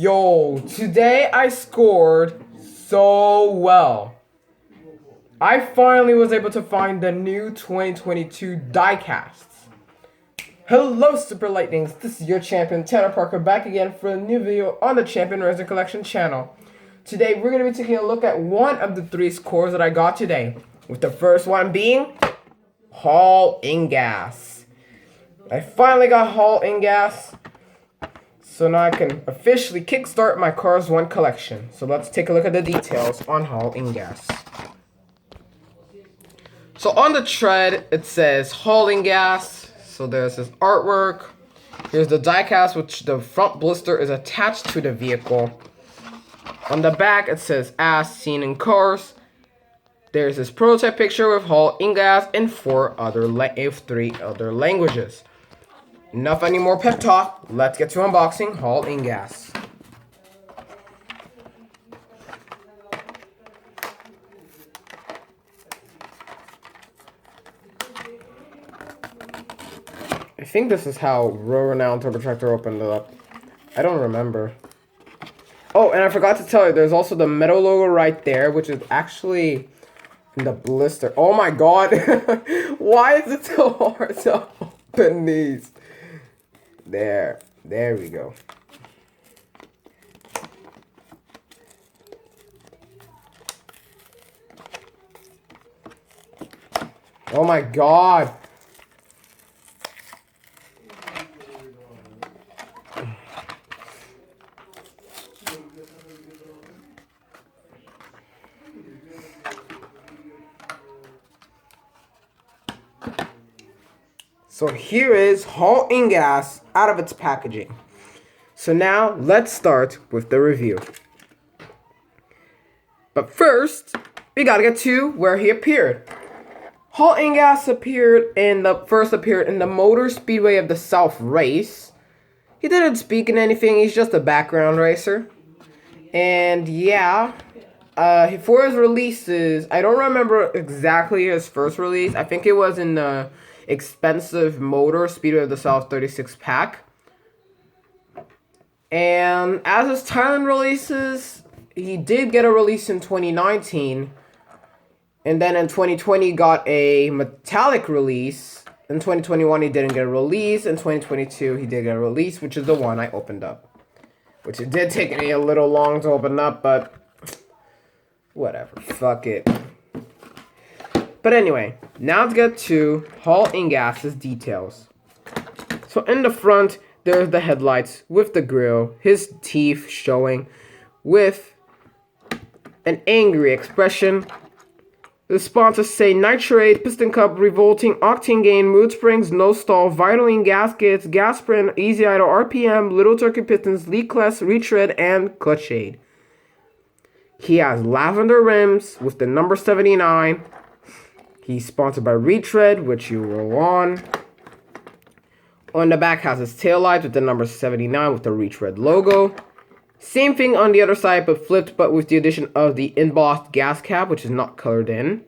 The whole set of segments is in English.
Yo, today I scored so well. I finally was able to find the new 2022 diecasts. Hello Super Lightnings, this is your champion Tanner Parker back again for a new video on the Champion Resin Collection channel. Today we're going to be taking a look at one of the three scores that I got today, with the first one being Hall Inngas. I finally got Hall Inngas, so now I can officially kickstart my Cars 1 collection. So let's take a look at the details on Hall Inngas. So on the tread it says Hall Inngas. So there's this artwork. Here's the diecast, which the front blister is attached to the vehicle. On the back it says as seen in cars. There's this prototype picture with Hall Inngas in three other languages. Enough any more pep talk. Let's get to unboxing Hall Inngas. I think this is how Renowned Turbo Tractor opened it up. I don't remember. Oh, and I forgot to tell you, there's also the metal logo right there, which is actually in the blister. Oh my god! Why is it so hard to open these? There we go. Oh my god! So here is Hall Inngas out of its packaging. So now let's start with the review. But first, we gotta get to where he appeared. Hall Inngas appeared in the Motor Speedway of the South race. He didn't speak in anything, he's just a background racer. And yeah, for his releases, I don't remember exactly his first release. I think it was in the expensive Motor Speedway of the South 36 pack. And as his Thailand releases, he did get a release in 2019. And then in 2020 got a metallic release. In 2021 he didn't get a release. In 2022 he did get a release, which is the one I opened up. Which it did take me a little long to open up, but whatever. Fuck it. But anyway, now let's get to Hall Inngas' details. So in the front, there's the headlights with the grille, his teeth showing with an angry expression. The sponsors say nitrate, piston cup, revolting, octane gain, mood springs, no stall, vitaline gaskets, gas sprint, easy idle, RPM, little turkey pistons, leak class, retread, and clutch shade. He has lavender rims with the number 79. He's sponsored by Retread, which you roll on. On the back has his taillights with the number 79 with the Retread logo. Same thing on the other side, but flipped, but with the addition of the embossed gas cap, which is not colored in.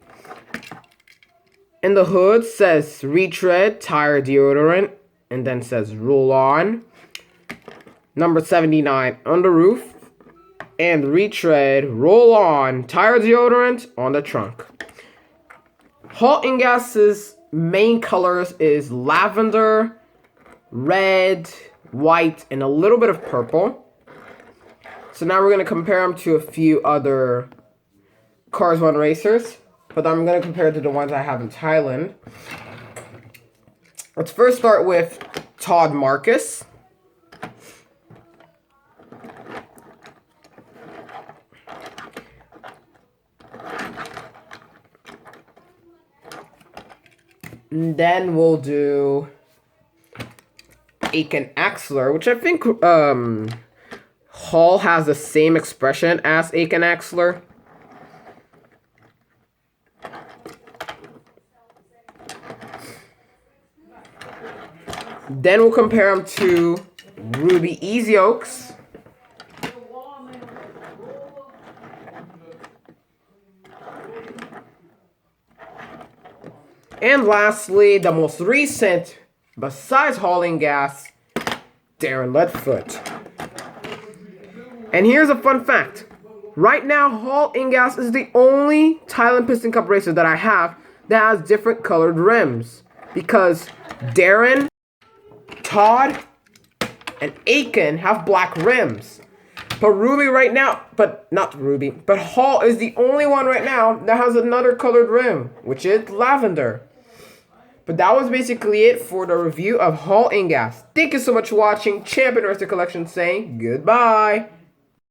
And the hood says Retread, tire deodorant, and then says roll on. Number 79 on the roof. And Retread, roll on, tire deodorant on the trunk. Hall Inngas' main colors is lavender, red, white, and a little bit of purple. So now we're going to compare them to a few other Cars 1 racers. But I'm going to compare it to the ones I have in Thailand. Let's first start with Todd Marcus. And then we'll do Aiken Axler, which I think Hall has the same expression as Aiken Axler. Then we'll compare them to Ruby Easy Oaks. And lastly, the most recent, besides Hall Inngas, Darren Ledfoot. And here's a fun fact. Right now, Hall Inngas is the only Thailand Piston Cup racer that I have that has different colored rims. Because Darren, Todd, and Aiken have black rims. But Ruby right now, but Hall is the only one right now that has another colored rim, which is lavender. But that was basically it for the review of Hall Inngas. Thank you so much for watching. Champion Racer Collection saying goodbye.